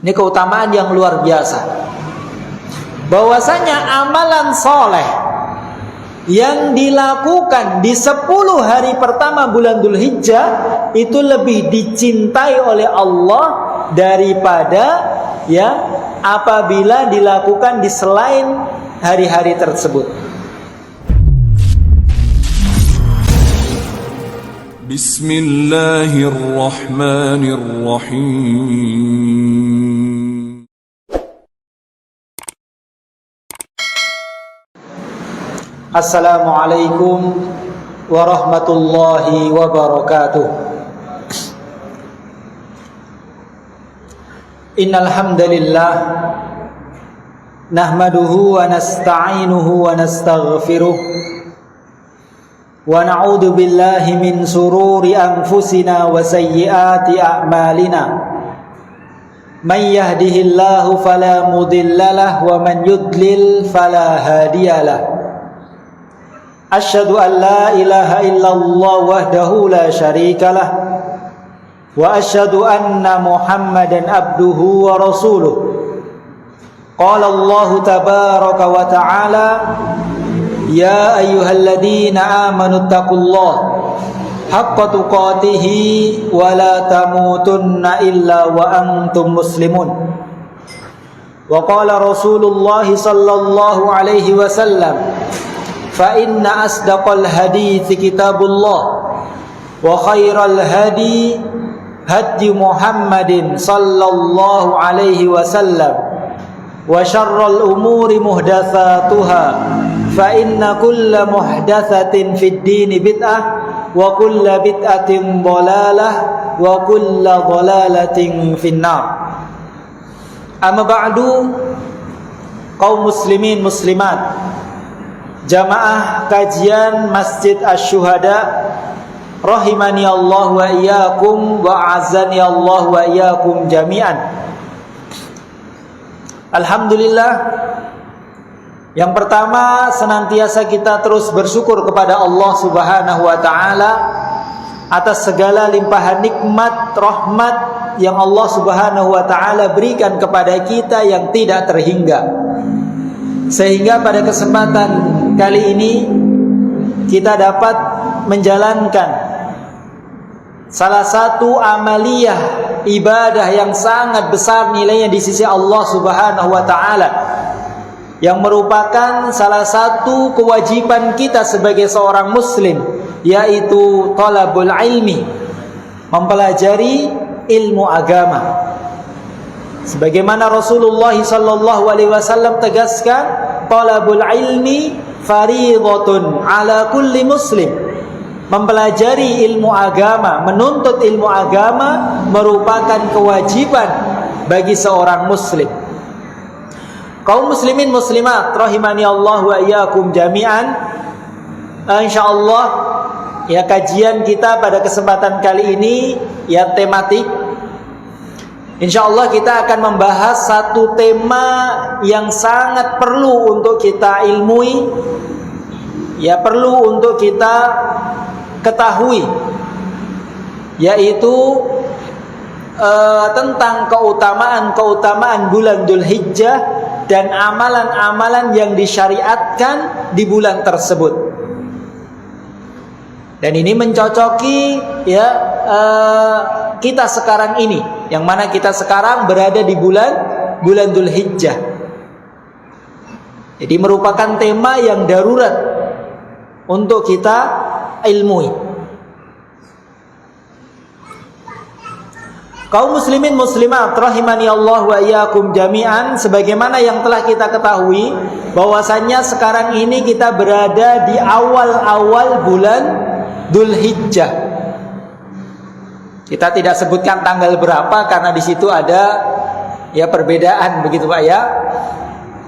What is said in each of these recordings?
Ini keutamaan yang luar biasa. Bahwasanya amalan soleh yang dilakukan di 10 hari pertama bulan Dzulhijjah itu lebih dicintai oleh Allah daripada apabila dilakukan di selain hari-hari tersebut. Bismillahirrahmanirrahim. Assalamualaikum warahmatullahi wabarakatuh. Innal hamdalillah nahmaduhu wa nasta'inuhu wa nastaghfiruh wa na'udzu billahi min sururi anfusina wa sayyiati a'malina. Man yahdihillahu fala mudhillalah wa man yudlil fala hadiyalah. Asyhadu an la ilaha illallah wahdahu la syarikalah wa asyhadu anna Muhammadan abduhu wa rasuluh. Qala Allah tabaraka wa ta'ala, ya ayyuhalladzina amanu taqullaha haqqa tuqatih wa la tamutunna illa wa antum muslimun. Wa qala Rasulullah sallallahu alaihi wasallam, fa inna asdaqal hadithi kitabullah wa khairal hadi hadi Muhammadin sallallahu alaihi wasallam wa syarral umuri muhdatsatuha fa inna kulla muhdatsatin fid dini bid'ah wa kulla bid'atin dhalalah wa kulla dhalalatin finnar. Amma ba'du, kaum muslimin muslimat, jamaah kajian Masjid Asy-Syuhada rahimani Allah wa iyyakum wa azani Allah wa iyyakum jami'an. Alhamdulillah, yang pertama senantiasa kita terus bersyukur kepada Allah Subhanahu wa taala atas segala limpahan nikmat rahmat yang Allah Subhanahu wa taala berikan kepada kita yang tidak terhingga. Sehingga pada kesempatan kali ini kita dapat menjalankan salah satu amaliyah ibadah yang sangat besar nilainya di sisi Allah Subhanahu wa taala, yang merupakan salah satu kewajiban kita sebagai seorang muslim, yaitu talabul ilmi, mempelajari ilmu agama. Sebagaimana Rasulullah sallallahu alaihi wasallam tegaskan, talabul ilmi fariidhatun ala kulli muslim. Mempelajari ilmu agama, menuntut ilmu agama merupakan kewajiban bagi seorang muslim. Kaum muslimin muslimat rahimani Allah wa iyyakum jami'an. Insyaallah kajian kita pada kesempatan kali ini tematik. InsyaAllah kita akan membahas satu tema yang sangat perlu untuk kita ilmui, perlu untuk kita ketahui, yaitu tentang keutamaan bulan Dzulhijjah dan amalan-amalan yang disyariatkan di bulan tersebut. Dan ini mencocoki kita sekarang ini, yang mana kita sekarang berada di bulan Dzulhijjah. Jadi merupakan tema yang darurat untuk kita ilmui. Kaum muslimin muslimat rahimani Allah wa iyyakum jami'an, sebagaimana yang telah kita ketahui bahwasannya sekarang ini kita berada di awal-awal bulan Dzulhijjah. Kita tidak sebutkan tanggal berapa karena di situ ada perbedaan, begitu Pak ya.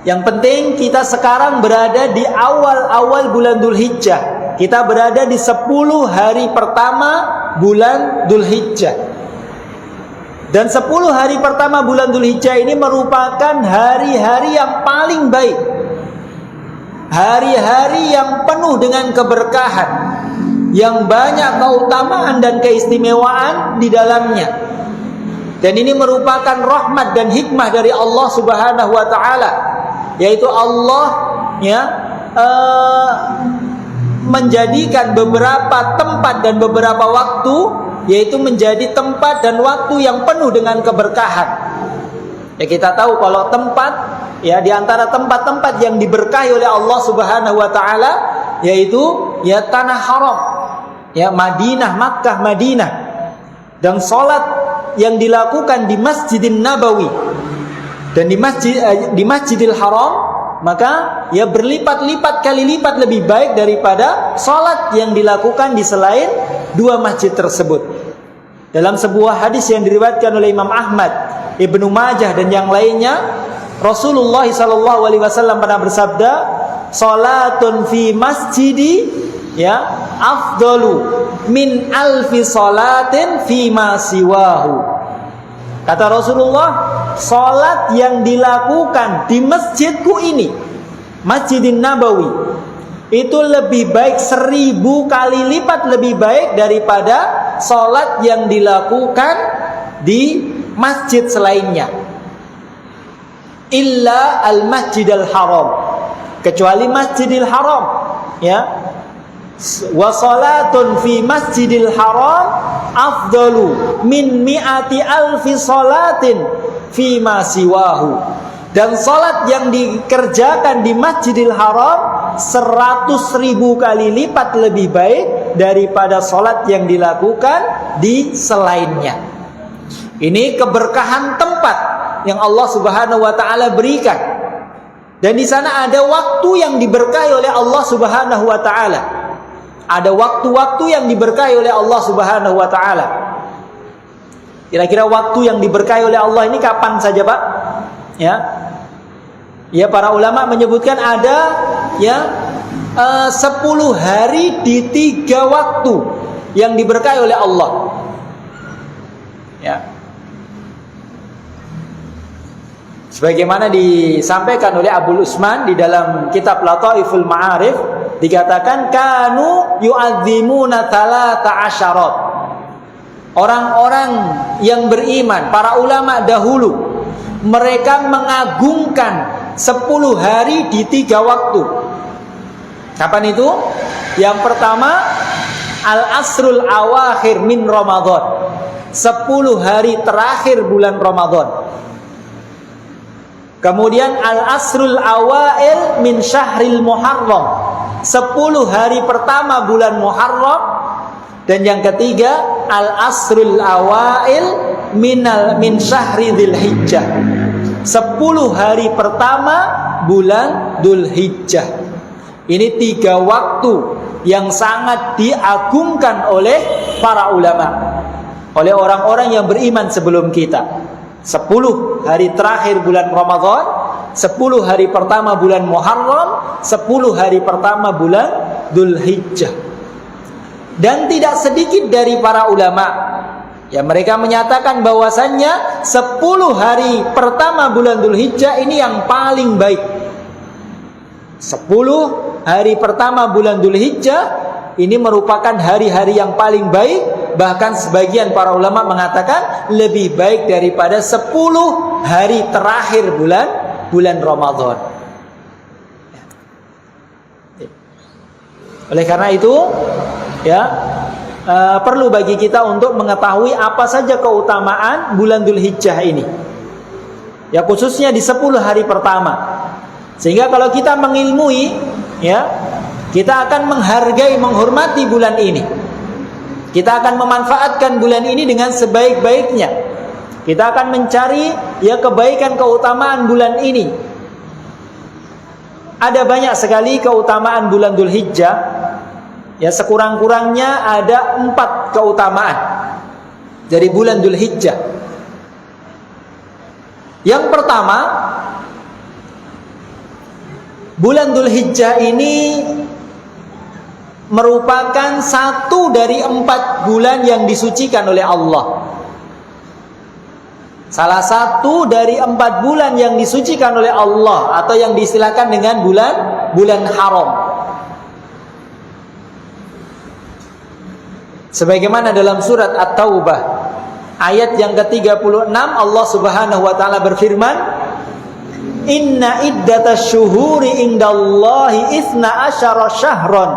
Yang penting kita sekarang berada di awal-awal bulan Dzulhijjah. Kita berada di 10 hari pertama bulan Dzulhijjah. Dan 10 hari pertama bulan Dzulhijjah ini merupakan hari-hari yang paling baik, hari-hari yang penuh dengan keberkahan, yang banyak keutamaan dan keistimewaan di dalamnya. Dan ini merupakan rahmat dan hikmah dari Allah Subhanahu wa taala, yaitu Allah ya menjadikan beberapa tempat dan beberapa waktu, yaitu menjadi tempat dan waktu yang penuh dengan keberkahan. Ya, kita tahu kalau tempat, ya, di antara tempat-tempat yang diberkahi oleh Allah Subhanahu wa taala yaitu ya tanah haram, ya Madinah, Makkah, Madinah. Dan salat yang dilakukan di Masjidin Nabawi dan di Masjidil Haram, maka ya berlipat-lipat kali lipat lebih baik daripada salat yang dilakukan di selain dua masjid tersebut. Dalam sebuah hadis yang diriwayatkan oleh Imam Ahmad, Ibnu Majah dan yang lainnya, Rasulullah SAW pernah bersabda, "Salatun fi masjidi ya afdalu min alfi salatin fi ma siwahu." Kata Rasulullah, salat yang dilakukan di masjidku ini, Masjidin Nabawi, itu lebih baik 1000 kali lipat lebih baik daripada salat yang dilakukan di masjid selainnya. Illa al-Masjidil Haram, kecuali Masjidil Haram, ya. Wa salatun fi Masjidil Haram afdalu min mi'ati alfi salatin fi ma siwahu. Dan salat yang dikerjakan di Masjidil Haram 100.000 kali lipat lebih baik daripada salat yang dilakukan di selainnya. Ini keberkahan tempat yang Allah Subhanahu wa taala berikan. Dan di sana ada waktu yang diberkahi oleh Allah Subhanahu wa taala. Ada waktu-waktu yang diberkahi oleh Allah Subhanahu wa taala. Kira-kira waktu yang diberkahi oleh Allah ini kapan saja, Pak? Ya. Ya, para ulama menyebutkan ada ya 10 hari di 3 waktu yang diberkahi oleh Allah. Ya. Sebagaimana disampaikan oleh Abu Usman di dalam kitab Lataiful Ma'arif, dikatakan kanu yu'adzimuna thalatha asyarat. Orang-orang yang beriman, para ulama dahulu, mereka mengagungkan 10 hari di 3 waktu. Kapan itu? Yang pertama, al-asrul awakhir min Ramadan, 10 hari terakhir bulan Ramadan. Kemudian al-asrul awail min syahril Muharram, 10 hari pertama bulan Muharram. Dan yang ketiga, al-asrul awail min syahri Dzulhijjah, 10 hari pertama bulan Dzulhijjah. Ini 3 waktu yang sangat diagungkan oleh para ulama, oleh orang-orang yang beriman sebelum kita. 10 hari terakhir bulan Ramadan, 10 hari pertama bulan Muharram, 10 hari pertama bulan Dzulhijjah. Dan tidak sedikit dari para ulama, ya, mereka menyatakan bahwasannya 10 hari pertama bulan Dzulhijjah ini yang paling baik. 10 hari pertama bulan Dzulhijjah ini merupakan hari-hari yang paling baik. Bahkan sebagian para ulama mengatakan lebih baik daripada 10 hari terakhir bulan Ramadan. Oleh karena itu, ya, perlu bagi kita untuk mengetahui apa saja keutamaan bulan Dzulhijjah ini. Ya, khususnya di 10 hari pertama. Sehingga kalau kita mengilmui, ya, kita akan menghargai, menghormati bulan ini. Kita akan memanfaatkan bulan ini dengan sebaik-baiknya. Kita akan mencari ya kebaikan, keutamaan bulan ini. Ada banyak sekali keutamaan bulan Dzulhijjah. Ya, sekurang-kurangnya ada 4 keutamaan dari bulan Dzulhijjah. Yang pertama, bulan Dzulhijjah ini merupakan 1 dari 4 bulan yang disucikan oleh Allah. Salah satu dari 4 bulan yang disucikan oleh Allah, atau yang diistilahkan dengan bulan haram. Sebagaimana dalam surat At-Taubah Ayat yang ke-36 Allah Subhanahu wa taala berfirman, "Inna iddatasy syuhuri indallahi itsna asyara syahran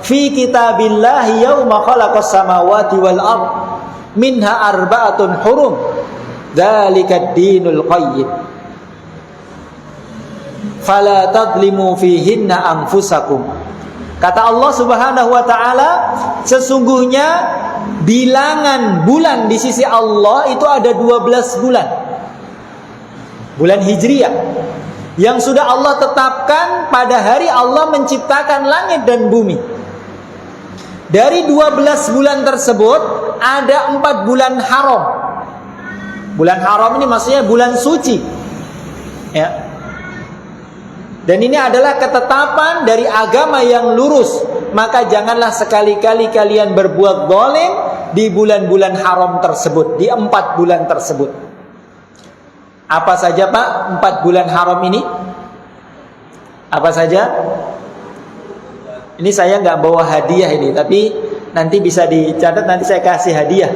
fi kitabillahi yauma khalaqas samawati wal ard minha arba'atun hurum dzalikad dinul qayyim fala tadlimu fihinna anfusakum." Kata Allah Subhanahu wa taala, sesungguhnya bilangan bulan di sisi Allah itu ada 12 bulan. Bulan Hijriyah yang sudah Allah tetapkan pada hari Allah menciptakan langit dan bumi. Dari 12 bulan tersebut ada 4 bulan haram. Bulan haram ini maksudnya bulan suci. Ya. Dan ini adalah ketetapan dari agama yang lurus. Maka janganlah sekali-kali kalian berbuat zalim di bulan-bulan haram tersebut, di 4 bulan tersebut. Apa saja Pak 4 bulan haram ini? Apa saja? Ini saya nggak bawa hadiah ini, tapi nanti bisa dicatat, nanti saya kasih hadiah.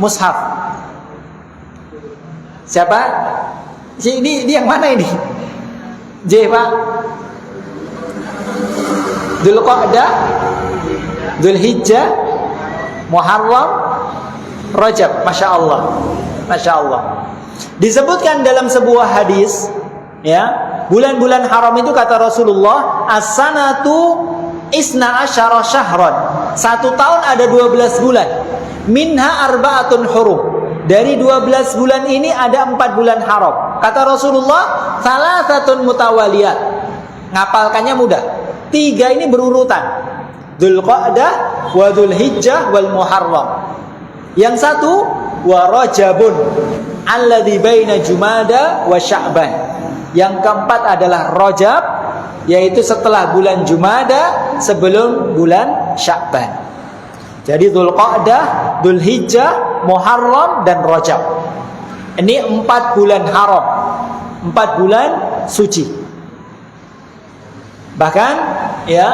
Mushaf. Siapa? Ini yang mana ini? J Pak. Dzulqa'dah, Dzulhijjah, Muharram, Rajab. Masya Allah. Masya Allah. Disebutkan dalam sebuah hadis, ya, bulan-bulan haram itu kata Rasulullah, as-sanatu isna asyara syahran. 1 tahun ada 12 bulan. Minha arba'atun hurum. Dari 12 bulan ini ada 4 bulan haram. Kata Rasulullah, salasatun mutawaliyat. Ngapalkannya mudah. 3 ini berurutan. Dzulqa'dah wa Dzulhijjah wal Muharram. Yang 1 wa Rajabun alladzi baina Jumada wa Sya'ban. Yang keempat adalah Rajab, yaitu setelah bulan Jumada, sebelum bulan Sya'ban. Jadi Dzulqa'dah, Dzulhijjah, Muharram dan Rajab. Ini 4 bulan haram, 4 bulan suci. Bahkan ya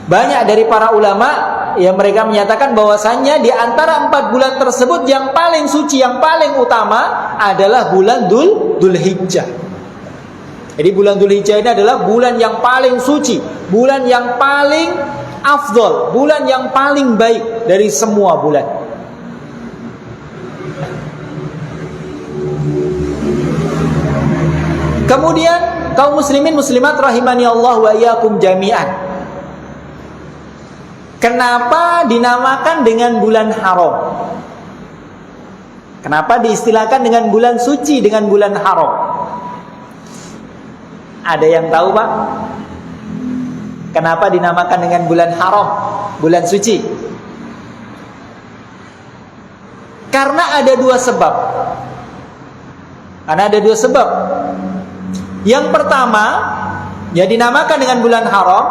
banyak dari para ulama yang mereka menyatakan bahwasannya di antara 4 bulan tersebut yang paling suci, yang paling utama adalah bulan Dzulhijjah. Jadi bulan Dzulhijjah ini adalah bulan yang paling suci, bulan yang paling afdol, bulan yang paling baik dari semua bulan. Kemudian kaum muslimin muslimat rahimani Allah wa iyyakum jami'an. Kenapa dinamakan dengan bulan haram? Kenapa diistilahkan dengan bulan suci, dengan bulan haram? Ada yang tahu Pak? Kenapa dinamakan dengan bulan haram, bulan suci? Karena ada 2 sebab. Karena ada 2 sebab. Yang pertama, ya dinamakan dengan bulan haram,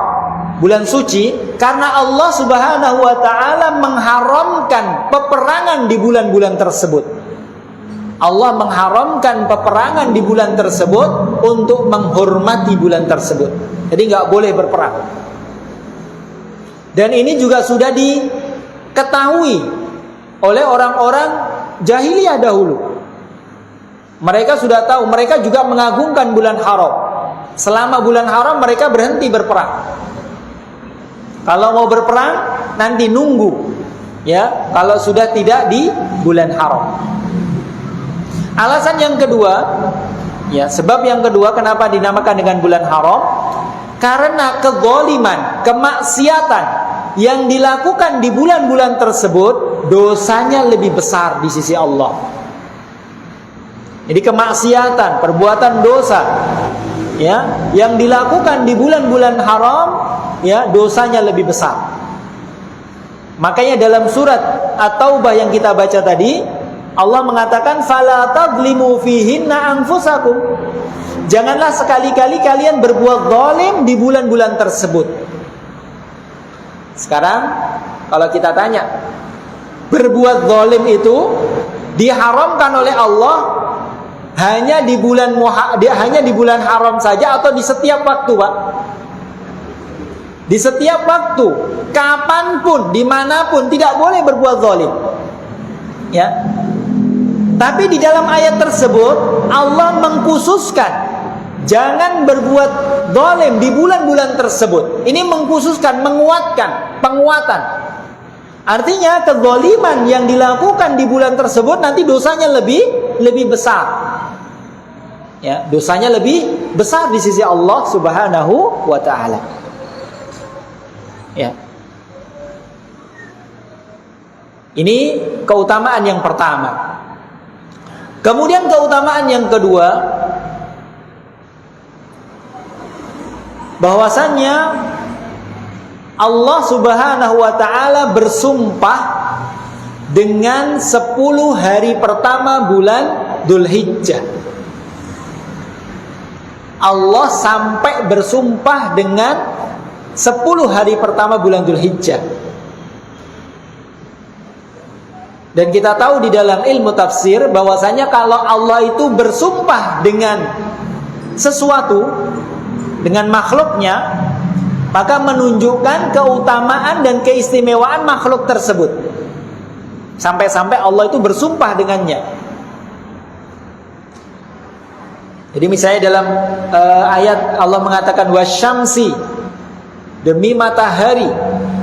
bulan suci, karena Allah Subhanahu wa taala mengharamkan peperangan di bulan-bulan tersebut. Allah mengharamkan peperangan di bulan tersebut untuk menghormati bulan tersebut. Jadi nggak boleh berperang. Dan ini juga sudah diketahui oleh orang-orang jahiliyah dahulu. Mereka sudah tahu, mereka juga mengagungkan bulan haram. Selama bulan haram mereka berhenti berperang. Kalau mau berperang nanti nunggu, ya. Kalau sudah tidak di bulan haram. Alasan yang kedua, ya, sebab yang kedua kenapa dinamakan dengan bulan haram? Karena kezaliman, kemaksiatan yang dilakukan di bulan-bulan tersebut dosanya lebih besar di sisi Allah. Jadi kemaksiatan, perbuatan dosa, ya, yang dilakukan di bulan-bulan haram, ya, dosanya lebih besar. Makanya dalam surat At-Taubah yang kita baca tadi, Allah mengatakan fala tadlimu fihinna anfusakum. Janganlah sekali-kali kalian berbuat zalim di bulan-bulan tersebut. Sekarang kalau kita tanya, berbuat zalim itu diharamkan oleh Allah hanya di bulan haram saja atau di setiap waktu, Pak? Di setiap waktu, kapanpun, dimanapun tidak boleh berbuat zalim. Ya. Tapi di dalam ayat tersebut Allah mengkhususkan jangan berbuat zalim di bulan-bulan tersebut. Ini mengkhususkan, menguatkan, penguatan. Artinya kezaliman yang dilakukan di bulan tersebut nanti dosanya lebih besar. Ya, dosanya lebih besar di sisi Allah Subhanahu wa taala. Ya. Ini keutamaan yang pertama. Kemudian keutamaan yang kedua, bahwasannya Allah Subhanahu wa taala bersumpah dengan 10 hari pertama bulan Dzulhijjah. Allah sampai bersumpah dengan 10 hari pertama bulan Dzulhijjah. Dan kita tahu di dalam ilmu tafsir bahwasanya kalau Allah itu bersumpah dengan sesuatu, dengan makhluknya, maka menunjukkan keutamaan dan keistimewaan makhluk tersebut. Sampai-sampai Allah itu bersumpah dengannya. Jadi misalnya dalam ayat Allah mengatakan wasyamsi, demi matahari,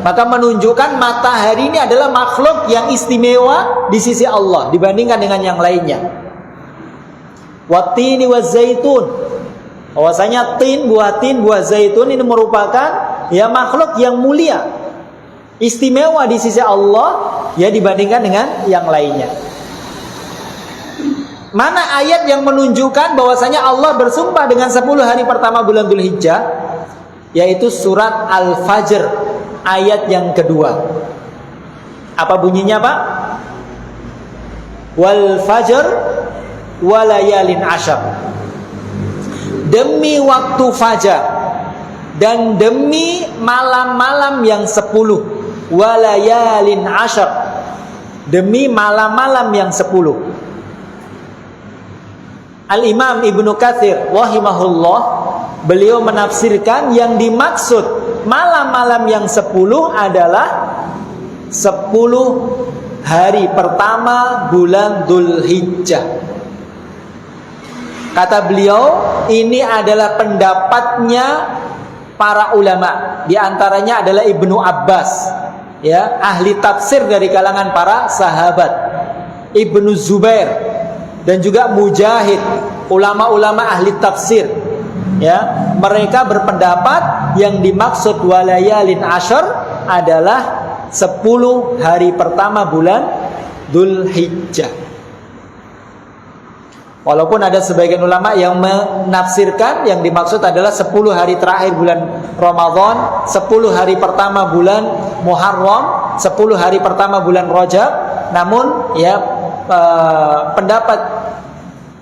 maka menunjukkan matahari ini adalah makhluk yang istimewa di sisi Allah dibandingkan dengan yang lainnya. Wattini wazaitun, bahwasanya tin, buah zaitun ini merupakan ya makhluk yang mulia, istimewa di sisi Allah ya dibandingkan dengan yang lainnya. Mana ayat yang menunjukkan bahwasanya Allah bersumpah dengan 10 hari pertama bulan Dzulhijjah? Yaitu surat Al-Fajr ayat yang kedua. Apa bunyinya, Pak? Wal fajr walayalin asyar. Demi waktu fajar dan demi malam-malam yang 10. Walayalin asyar. Demi malam-malam yang 10. Al-Imam Ibnu Katsir rahimahullah, beliau menafsirkan yang dimaksud malam-malam yang 10 adalah 10 hari pertama bulan Dzulhijjah. Kata beliau, ini adalah pendapatnya para ulama. Di antaranya adalah Ibnu Abbas, ya, ahli tafsir dari kalangan para sahabat, Ibnu Zubair, dan juga Mujahid, ulama-ulama ahli tafsir. Ya, mereka berpendapat yang dimaksud walayalin asyar adalah 10 hari pertama bulan Dzulhijjah. Walaupun ada sebagian ulama yang menafsirkan yang dimaksud adalah 10 hari terakhir bulan Ramadan, 10 hari pertama bulan Muharram, 10 hari pertama bulan Rajab. Namun ya pendapat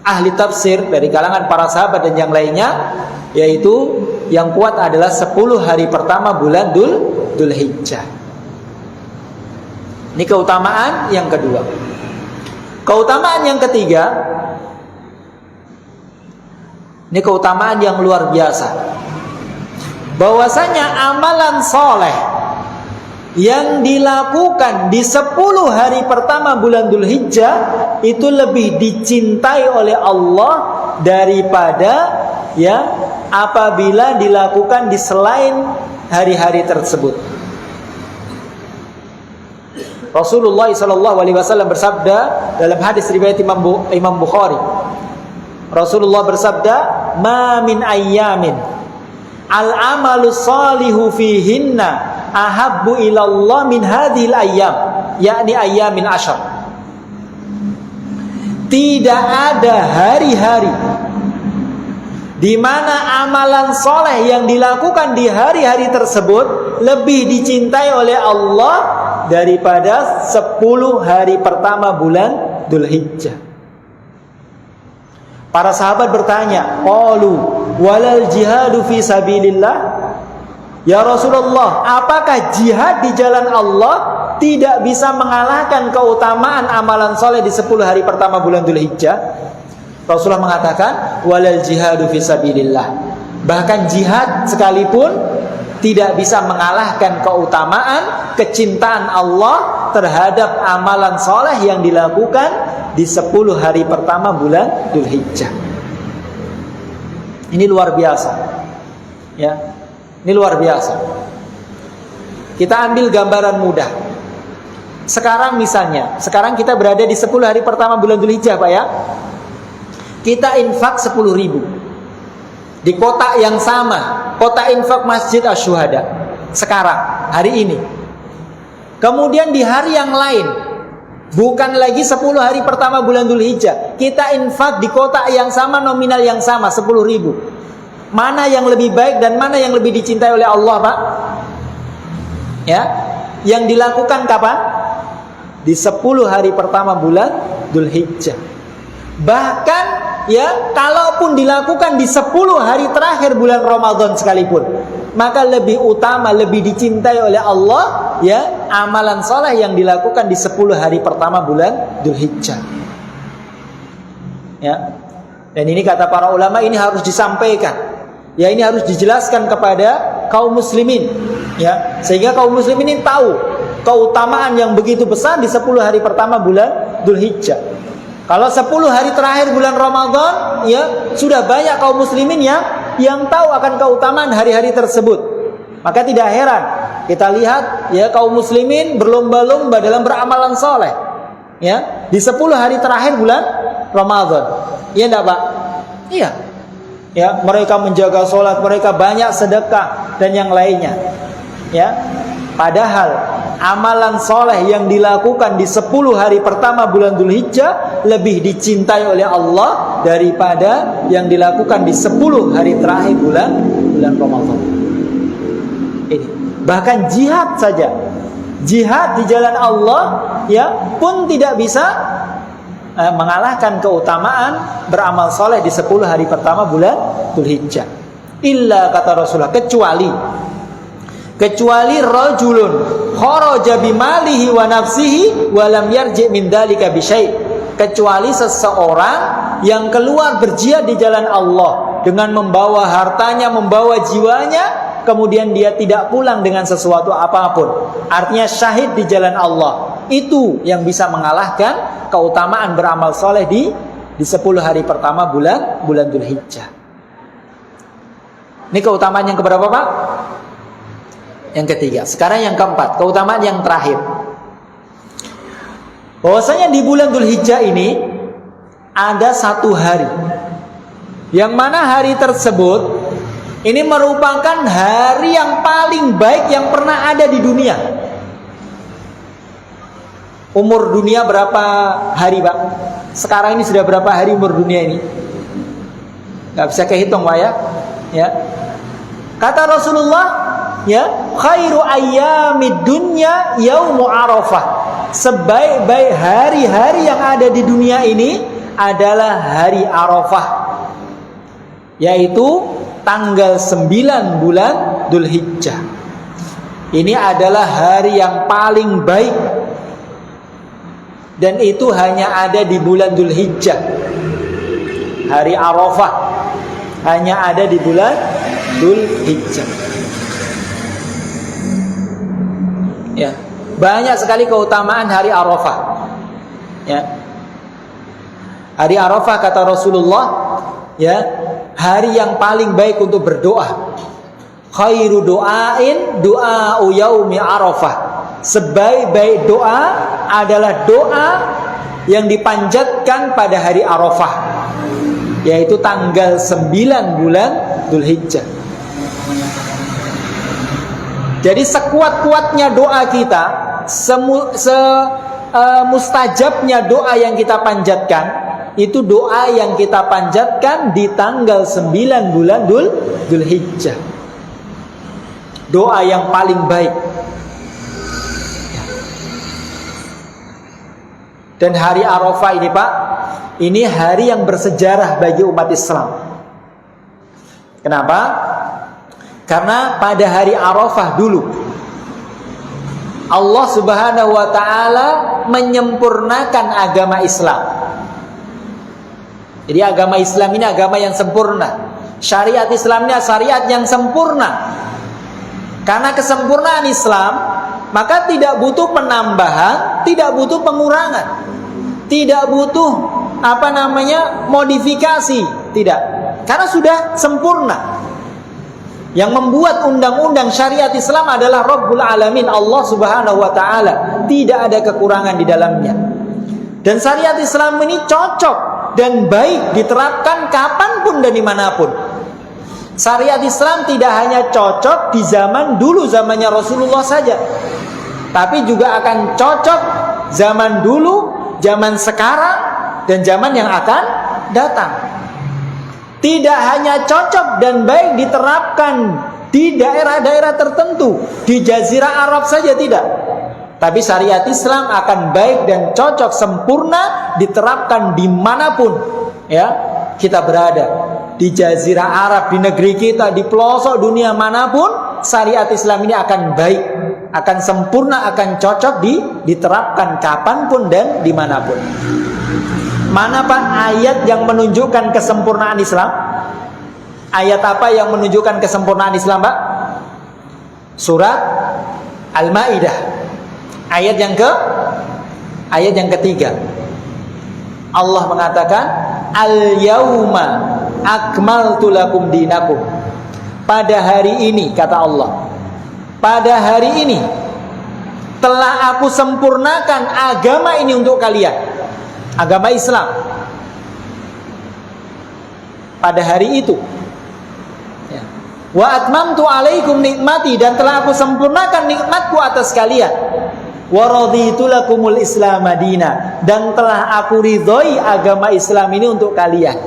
ahli tafsir dari kalangan para sahabat dan yang lainnya, yaitu yang kuat adalah 10 hari pertama bulan Dzulhijjah. Ini keutamaan yang kedua. Keutamaan yang ketiga, ini keutamaan yang luar biasa, bahwasanya amalan soleh yang dilakukan di 10 hari pertama bulan Dzulhijjah itu lebih dicintai oleh Allah daripada ya apabila dilakukan di selain hari-hari tersebut. Rasulullah SAW bersabda dalam hadis riwayat Imam Bukhari. Rasulullah bersabda, "Ma min ayyamin al-amalu salihu fihinna ahabbu ilallah min hadhil ayyam," yakni ayyamin asyar. Tidak ada hari-hari di mana amalan soleh yang dilakukan di hari-hari tersebut lebih dicintai oleh Allah daripada 10 hari pertama bulan Dzulhijjah. Para sahabat bertanya, qalu walal jihadu fi sabilillah? Ya Rasulullah, apakah jihad di jalan Allah tidak bisa mengalahkan keutamaan amalan soleh di 10 hari pertama bulan Dzulhijjah? Rasulullah mengatakan, walal jihadu fi sabilillah. Bahkan jihad sekalipun tidak bisa mengalahkan keutamaan, kecintaan Allah terhadap amalan soleh yang dilakukan di 10 hari pertama bulan Dzulhijjah. Ini luar biasa. Ya. Ini luar biasa. Kita ambil gambaran mudah. Sekarang misalnya, sekarang kita berada di 10 hari pertama bulan Dzulhijjah, Pak ya. Kita infak 10.000 di kota yang sama, kota infak Masjid Asy-Syuhada. Sekarang, hari ini. Kemudian di hari yang lain, bukan lagi 10 hari pertama bulan Dzulhijjah, kita infak di kota yang sama, nominal yang sama, 10.000. Mana yang lebih baik dan mana yang lebih dicintai oleh Allah, Pak? Ya, yang dilakukan kapan? Di 10 hari pertama bulan Dzulhijjah. Bahkan ya, kalaupun dilakukan di 10 hari terakhir bulan Ramadan sekalipun, maka lebih utama, lebih dicintai oleh Allah ya, amalan soleh yang dilakukan di 10 hari pertama bulan Dzulhijjah. Ya. Dan ini kata para ulama, ini harus disampaikan. Ya, ini harus dijelaskan kepada kaum muslimin ya, sehingga kaum muslimin ini tahu keutamaan yang begitu besar di 10 hari pertama bulan Dzulhijjah. Kalau 10 hari terakhir bulan Ramadan ya, sudah banyak kaum muslimin yang tahu akan keutamaan hari-hari tersebut. Maka tidak heran kita lihat ya, kaum muslimin berlomba-lomba dalam beramalan soleh ya, di 10 hari terakhir bulan Ramadan. Iya enggak, Pak? Iya. Ya, mereka menjaga sholat, mereka banyak sedekah dan yang lainnya. Ya. Padahal amalan soleh yang dilakukan di 10 hari pertama bulan Dzulhijjah lebih dicintai oleh Allah daripada yang dilakukan di 10 hari terakhir bulan Ramadan. Ini. Bahkan jihad saja, jihad di jalan Allah ya pun tidak bisa mengalahkan keutamaan beramal soleh di 10 hari pertama bulan Dzulhijjah. Illa, kata Rasulullah, kecuali rajulun kharaja bimalihi wa nafsihi wa lam yarji' min dzalika bi syai'. Kecuali seseorang yang keluar berjihad di jalan Allah dengan membawa hartanya, membawa jiwanya, kemudian dia tidak pulang dengan sesuatu apapun. Artinya syahid di jalan Allah. Itu yang bisa mengalahkan keutamaan beramal soleh di 10 hari pertama bulan Dzulhijjah. Ini keutamaan yang keberapa, Pak? Yang ketiga. Sekarang yang keempat, keutamaan yang terakhir. Bahwasanya di bulan Dzulhijjah ini ada satu hari, yang mana hari tersebut ini merupakan hari yang paling baik yang pernah ada di dunia. Umur dunia berapa hari, Pak? Sekarang ini sudah berapa hari umur dunia ini? Gak bisa kehitung, Pak ya. Ya. Kata Rasulullah, ya, khairu ayyamid dunya yaumu Arafah. Sebaik-baik hari-hari yang ada di dunia ini adalah hari Arafah, yaitu tanggal 9 bulan Dzulhijjah. Ini adalah hari yang paling baik, dan itu hanya ada di bulan Dzulhijjah. Hari Arafah hanya ada di bulan Dzulhijjah. Ya, banyak sekali keutamaan hari Arafah. Ya. Hari Arafah kata Rasulullah, ya, hari yang paling baik untuk berdoa. Khairu du'ain du'a'u yaumi Arafah. Sebaik-baik doa adalah doa yang dipanjatkan pada hari Arafah, yaitu tanggal 9 bulan Dzulhijjah. Jadi sekuat-kuatnya doa kita, mustajabnya doa yang kita panjatkan, itu doa yang kita panjatkan di tanggal 9 bulan Dzulhijjah. Doa yang paling baik. Dan hari Arafah ini, Pak, ini hari yang bersejarah bagi umat Islam. Kenapa? Karena pada hari Arafah dulu Allah Subhanahu wa ta'ala menyempurnakan agama Islam. Jadi agama Islam ini agama yang sempurna. Syariat Islam ini syariat yang sempurna. Karena kesempurnaan Islam, maka tidak butuh penambahan, tidak butuh pengurangan, tidak butuh modifikasi, tidak, karena sudah sempurna. Yang membuat undang-undang syariat Islam adalah Rabbul Alamin, Allah Subhanahu wa Ta'ala. Tidak ada kekurangan di dalamnya. Dan syariat Islam ini cocok dan baik diterapkan kapanpun dan dimanapun. Syariat Islam tidak hanya cocok di zaman dulu, zamannya Rasulullah saja, tapi juga akan cocok zaman dulu, zaman sekarang, dan zaman yang akan datang. Tidak hanya cocok dan baik diterapkan di daerah-daerah tertentu, di Jazirah Arab saja tidak, tapi syariat Islam akan baik dan cocok sempurna diterapkan dimanapun ya kita berada, di Jazirah Arab, di negeri kita, di pelosok dunia manapun, syariat Islam ini akan baik, akan sempurna, akan cocok diterapkan kapanpun dan dimanapun. Mana Pak ayat yang menunjukkan kesempurnaan Islam? Ayat apa yang menunjukkan kesempurnaan Islam Pak? Surat Al-Ma'idah. Ayat yang ketiga. Allah mengatakan, Al-yawma akmaltu lakum dinakum. Pada hari ini, kata Allah, pada hari ini telah aku sempurnakan agama ini untuk kalian. Agama Islam pada hari itu ya. Wa atmamtu alaikum nikmati, dan telah aku sempurnakan nikmatku atas kalian. Wa raditu lakumul Islam madina, dan telah aku ridhoi agama Islam ini untuk kalian.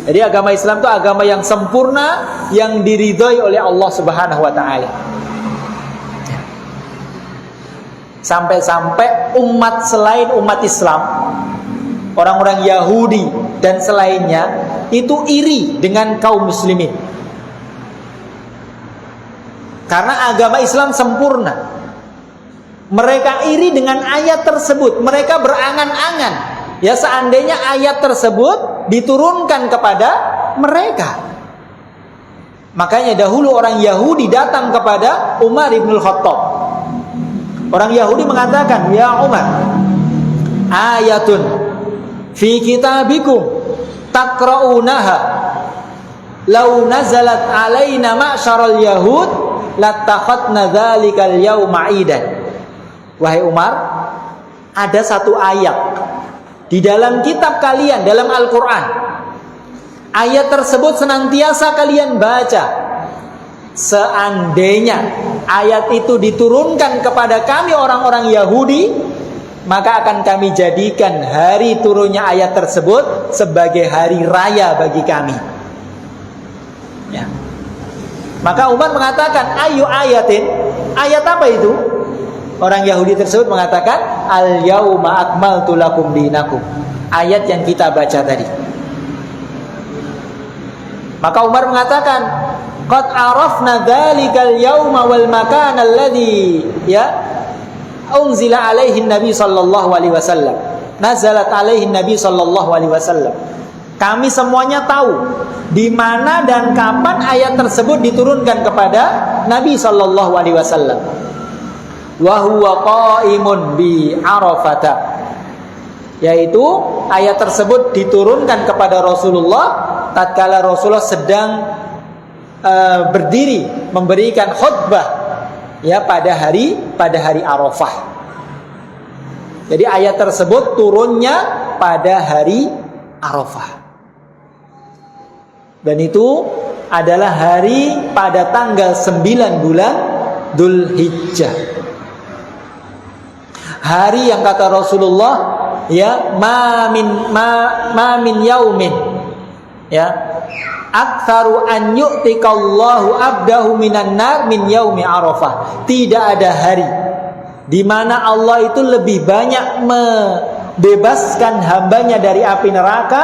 Jadi agama Islam itu agama yang sempurna, yang diridhoi oleh Allah Subhanahu wa Ta'ala. Sampai-sampai umat selain umat Islam, orang-orang Yahudi dan selainnya, itu iri dengan kaum muslimin, karena agama Islam sempurna. Mereka iri dengan ayat tersebut. Mereka berangan-angan, ya seandainya ayat tersebut diturunkan kepada mereka. Makanya dahulu orang Yahudi datang kepada Umar ibn Khattab. Orang Yahudi mengatakan, ya Umar, ayatun fi kitabikum takra'unaha law nazalat alaina ma'syaral yahud lattakhadna dzalikal yawma 'idan. Wahai Umar, ada satu ayat di dalam kitab kalian, dalam Al-Quran. Ayat tersebut senantiasa kalian baca. Seandainya ayat itu diturunkan kepada kami orang-orang Yahudi, maka akan kami jadikan hari turunnya ayat tersebut sebagai hari raya bagi kami ya. Maka Umar mengatakan, ayu ayatin, ayat apa itu? Orang Yahudi tersebut mengatakan, al-yawma akmaltu lakum dinakum, ayat yang kita baca tadi. Maka Umar mengatakan, qad arafna dzalikal yauma wal makan alladhi unzila alaihi nabi sallallahu alaihi wasallam, nazalat alaihi nabi sallallahu alaihi wasallam. Kami semuanya tahu di mana dan kapan ayat tersebut diturunkan kepada Nabi sallallahu alaihi wasallam. Wa huwa qaimun bi Arafah, yaitu ayat tersebut diturunkan kepada Rasulullah tatkala Rasulullah sedang berdiri memberikan khutbah ya pada hari Arafah. Jadi ayat tersebut turunnya pada hari Arafah. Dan itu adalah hari pada tanggal 9 bulan Dzulhijjah. Hari yang kata Rasulullah ya ma min yaumin ya aktsaru an yu'tikallahu abdahu minan nar min yaumi Arafah. Tidak ada hari di mana Allah itu lebih banyak membebaskan hambanya dari api neraka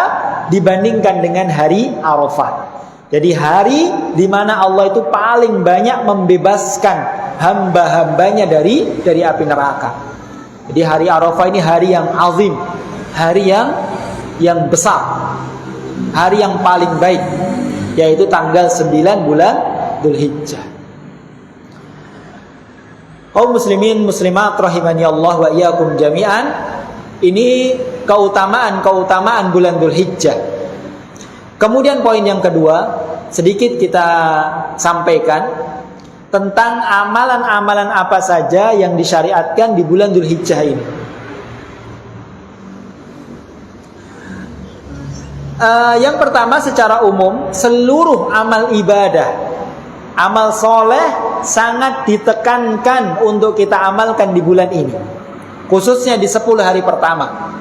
dibandingkan dengan hari Arafah. Jadi hari di mana Allah itu paling banyak membebaskan hamba-hambanya dari api neraka. Jadi hari Arafah ini hari yang azim, hari yang besar, hari yang paling baik, yaitu tanggal 9 bulan Dzulhijjah. Kaum muslimin muslimat rahimani Allah wa iyyakum jami'an, ini keutamaan bulan Dzulhijjah. Kemudian poin yang kedua, sedikit kita sampaikan tentang amalan-amalan apa saja yang disyariatkan di bulan Dzulhijjah ini. Yang pertama, secara umum seluruh amal ibadah, amal soleh sangat ditekankan untuk kita amalkan di bulan ini, khususnya di 10 hari pertama.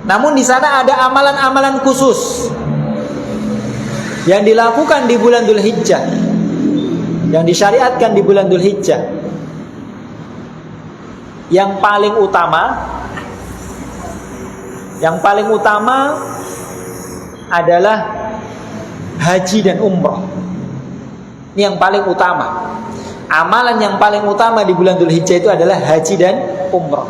Namun di sana ada amalan-amalan khusus yang dilakukan di bulan Dzulhijjah, yang disyariatkan di bulan Dzulhijjah. Yang paling utama adalah haji dan umrah. Ini yang paling utama. Amalan yang paling utama di bulan Dzulhijjah itu adalah haji dan umrah.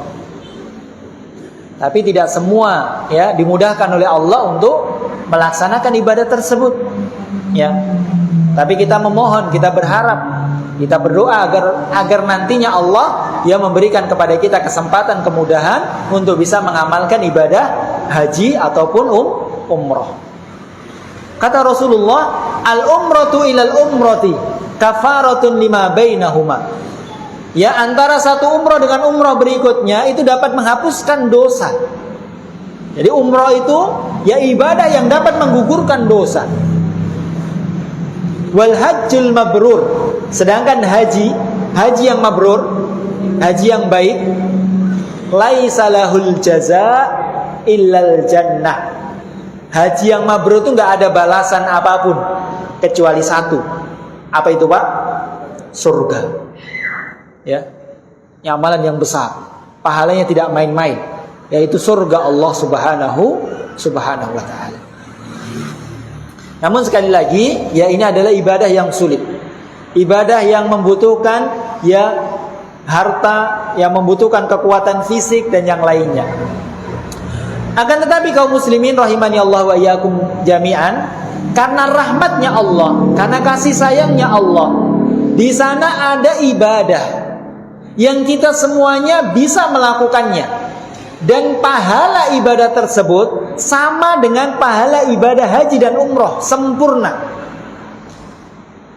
Tapi tidak semua ya dimudahkan oleh Allah untuk melaksanakan ibadah tersebut. Ya. Tapi kita memohon, kita berharap, kita berdoa agar nantinya Allah ya memberikan kepada kita kesempatan, kemudahan untuk bisa mengamalkan ibadah haji ataupun umrah. Kata Rasulullah, al-umratu ilal umrati kafaratun lima bainahuma. Ya, antara satu umrah dengan umrah berikutnya itu dapat menghapuskan dosa. Jadi umrah itu ya ibadah yang dapat menggugurkan dosa. Wal hajjul mabrur. Sedangkan haji yang mabrur, haji yang baik, laisa lahul jaza illal jannah. Haji yang mabrur itu enggak ada balasan apapun kecuali satu. Apa itu, Pak? Surga. Ya, ini amalan yang besar, pahalanya tidak main-main, yaitu surga Allah subhanahu wa ta'ala. Namun sekali lagi, ya ini adalah ibadah yang sulit, ibadah yang membutuhkan ya harta, yang membutuhkan kekuatan fisik dan yang lainnya. Akan tetapi kaum muslimin rahimani Allah wa iyyakum jami'an, karena rahmatnya Allah, karena kasih sayangnya Allah, di sana ada ibadah yang kita semuanya bisa melakukannya, dan pahala ibadah tersebut sama dengan pahala ibadah haji dan umrah, sempurna.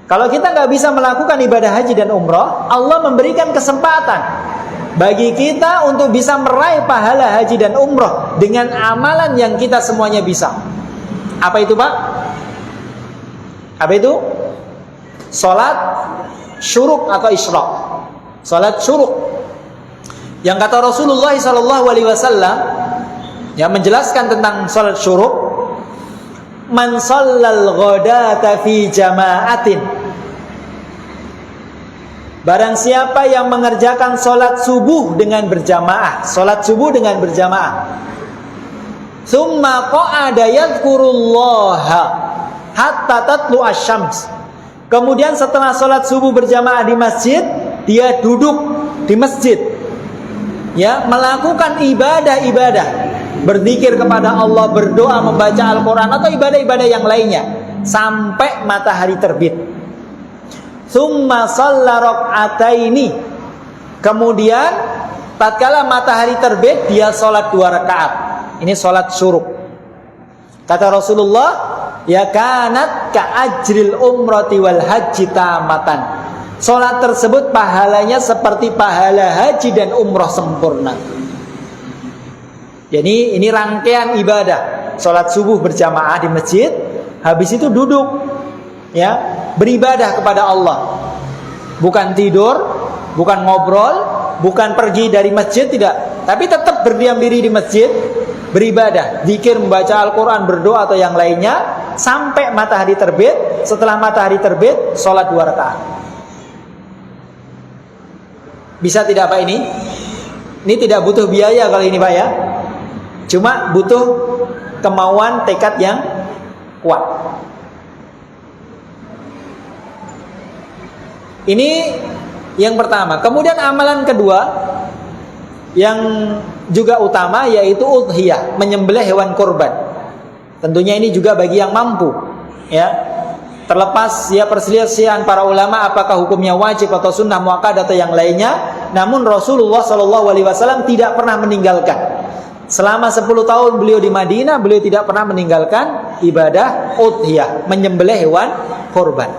Kalau kita nggak bisa melakukan ibadah haji dan umrah, Allah memberikan kesempatan bagi kita untuk bisa meraih pahala haji dan umrah dengan amalan yang kita semuanya bisa. Apa itu, Pak? Apa itu? Salat syuruk atau isyraq. Salat syuruk. Yang kata Rasulullah SAW yang menjelaskan tentang salat syuruk, man shallal ghadata fi jama'atin. Barang siapa yang mengerjakan salat subuh dengan berjamaah, salat subuh dengan berjamaah. Tsumma qa'ada yadhkurullaha hatta tatlu asy-syams. Kemudian setelah salat subuh berjamaah di masjid, dia duduk di masjid, ya, melakukan ibadah-ibadah, berzikir kepada Allah, berdoa, membaca Al-Quran atau ibadah-ibadah yang lainnya sampai matahari terbit. Tsumma shalla rak'ataini. Kemudian tatkala matahari terbit dia salat 2 rakaat. Ini salat syuruk. Kata Rasulullah, ya kanat ka ajril umrati wal haji tamatan. Salat tersebut pahalanya seperti pahala haji dan umrah sempurna. Jadi ini rangkaian ibadah. Salat subuh berjamaah di masjid, habis itu duduk, ya, beribadah kepada Allah. Bukan tidur, bukan ngobrol, bukan pergi dari masjid, tidak. Tapi tetap berdiam diri di masjid, beribadah, zikir, membaca Al-Quran, berdoa atau yang lainnya sampai matahari terbit. Setelah matahari terbit, salat 2 rakaat. Bisa tidak Pak ini? Ini tidak butuh biaya kalau ini Pak ya. Cuma butuh kemauan, tekad yang kuat. Ini yang pertama. Kemudian amalan kedua yang juga utama yaitu udhiyah, menyembelih hewan kurban. Tentunya ini juga bagi yang mampu, ya. Terlepas ya perselisihan para ulama apakah hukumnya wajib atau sunnah muakkadah atau yang lainnya, namun Rasulullah SAW tidak pernah meninggalkan. Selama 10 tahun beliau di Madinah, beliau tidak pernah meninggalkan ibadah udhiyah, menyembelih hewan kurban.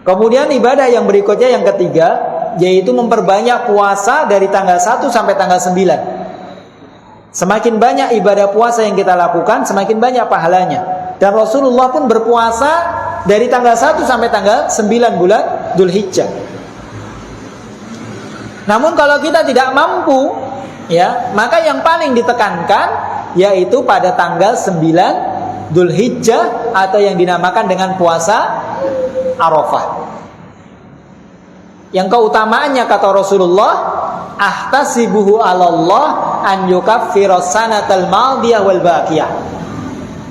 Kemudian ibadah yang berikutnya yang ketiga, yaitu memperbanyak puasa dari tanggal 1 sampai tanggal 9. Semakin banyak ibadah puasa yang kita lakukan, semakin banyak pahalanya. Dan Rasulullah pun berpuasa dari tanggal 1 sampai tanggal 9 bulan Dzulhijjah. Namun kalau kita tidak mampu, ya, maka yang paling ditekankan yaitu pada tanggal 9 Dzulhijjah atau yang dinamakan dengan puasa Arafah. Yang keutamaannya kata Rasulullah, ahtasibuhu 'alallah an yukaffiras sanatal madiyah wal baqiyah.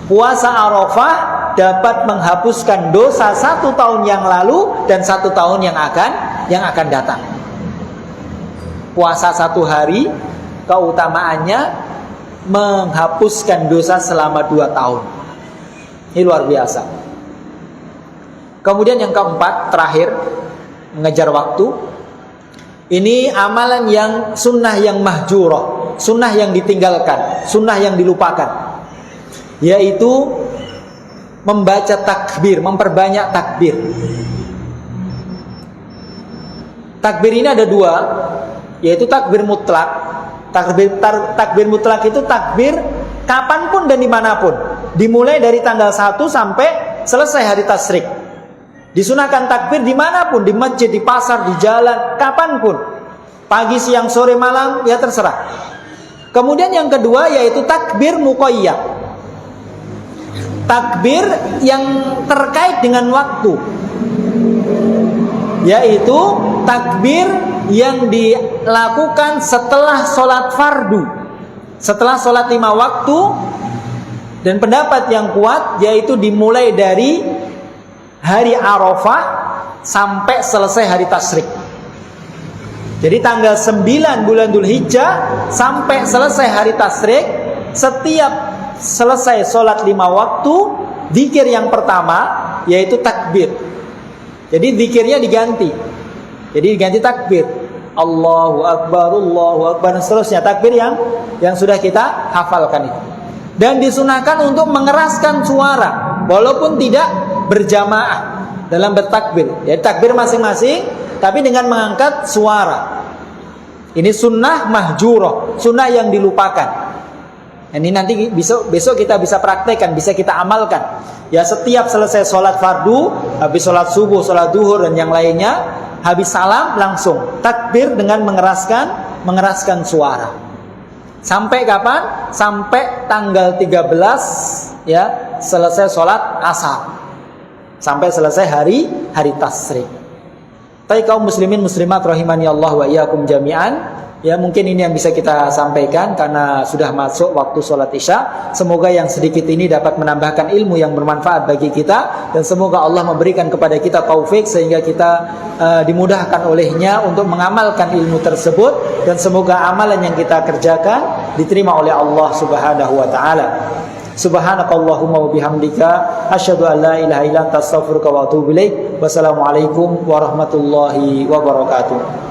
Puasa Arafah dapat menghapuskan dosa 1 tahun yang lalu dan 1 tahun yang akan datang. Puasa 1 hari keutamaannya menghapuskan dosa selama 2 tahun. Ini luar biasa. Kemudian yang keempat, terakhir, mengejar waktu. Ini amalan yang sunnah yang mahjurah, sunnah yang ditinggalkan, sunnah yang dilupakan, yaitu membaca takbir, memperbanyak takbir. Takbir ini ada 2, yaitu takbir mutlak. Takbir mutlak itu takbir kapanpun dan dimanapun, dimulai dari tanggal 1 sampai selesai hari tasyrik. Disunahkan takbir dimanapun, di masjid, di pasar, di jalan, kapanpun, pagi, siang, sore, malam, ya terserah. Kemudian yang kedua yaitu takbir muqayyad, takbir yang terkait dengan waktu, yaitu takbir yang dilakukan setelah sholat fardu, setelah sholat 5 waktu. Dan pendapat yang kuat yaitu dimulai dari hari Arafah sampai selesai hari tasyrik. Jadi tanggal 9 bulan Dzulhijjah sampai selesai hari tasyrik, setiap selesai sholat 5 waktu, zikir yang pertama yaitu takbir. Jadi zikirnya diganti. Jadi diganti takbir. Allahu Akbar, Allahu Akbar, dan seterusnya. Takbir yang sudah kita hafalkan itu. Dan disunahkan untuk mengeraskan suara walaupun tidak berjamaah dalam bertakbir. Jadi takbir masing-masing tapi dengan mengangkat suara. Ini sunnah mahjurah, sunnah yang dilupakan. Ini nanti besok kita bisa praktekkan, bisa kita amalkan. Ya, setiap selesai sholat fardu, habis sholat subuh, sholat duhur dan yang lainnya, habis salam langsung takbir dengan mengeraskan suara. Sampai kapan? Sampai tanggal 13, ya, selesai sholat asar. Sampai selesai hari tasyrik. Tapi kaum muslimin muslimat rahimani Allah wa iyyakum jami'an. Ya, mungkin ini yang bisa kita sampaikan karena sudah masuk waktu sholat isya. Semoga yang sedikit ini dapat menambahkan ilmu yang bermanfaat bagi kita, dan semoga Allah memberikan kepada kita taufik sehingga kita dimudahkan olehnya untuk mengamalkan ilmu tersebut, dan semoga amalan yang kita kerjakan diterima oleh Allah Subhanahu wa taala. Subhanakallahumma wa bihamdika asyhadu an la ilaha illa anta astaghfiruka wa atubu ilaik. Wassalamualaikum warahmatullahi wabarakatuh.